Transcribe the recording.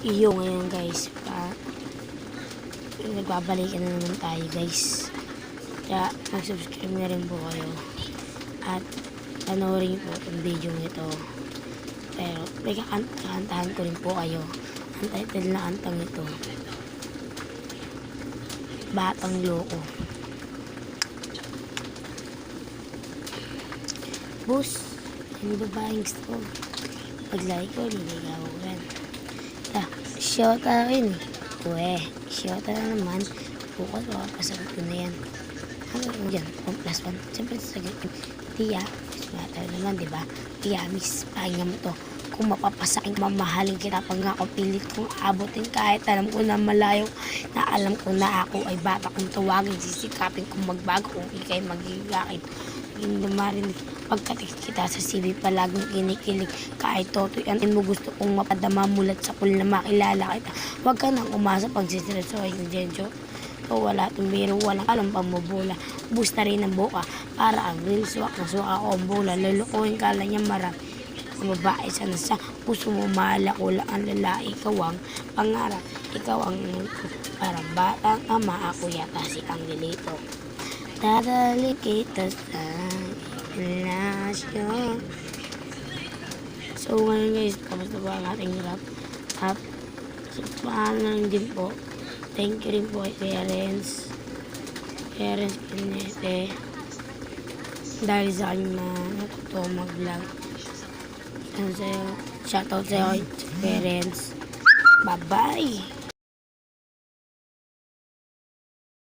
iyo ngayon guys. Nagbabalikan na naman tayo guys. Kaya mag-subscribe na rin po kayo. At panoorin po itong video nito. Pero may kakantahan ko rin po kayo. Ang title na kantang ito, Batang Loko. Boss, ano ba ba yung gusto ko? Pag-like ko, niligaw ko rin. Shota rin eh. Shota na naman. Bukas makapasagot ko na yan. Ano mo dyan? 1+1. Siyempre sasagot ko. Tiya, matter naman, diba? Tiya, miss, pahinga mo to. Kung mapapasakin, mamahalin kita pag nga ako pilit kong abutin kahit alam ko na malayo, na alam ko na ako ay bata kong tawagin, sisikapin kong magbago kung ikay magigakit. Hindi marinig pagkatext kita sa CV, palaging kinikilig kahit totoy anin mo gusto kong mapadama mulat sa pool na makilala kita. Huwag ka nang umasa pag sisresoy ng Jenjo. O wala tumiro, walang alam pang mabula. Bus na rin ang buka para ang real swak na swak ako ang bola. Lulukuhin ka lang niya marami ang babae sana sa puso mo, mahala ko lang ang lalaki. Ikaw ang pangarap, ikaw ang parang batang ama, ako yata si Angelito. Dadali kita sa relasyon. So ngayon guys, kamusta ba ang ating rap? At so, paano lang din po, thank you rin po kay Renz Pinete dahil sa kanya na natuto mag-vlog. Shoutout sa'yo, parents. Bye-bye!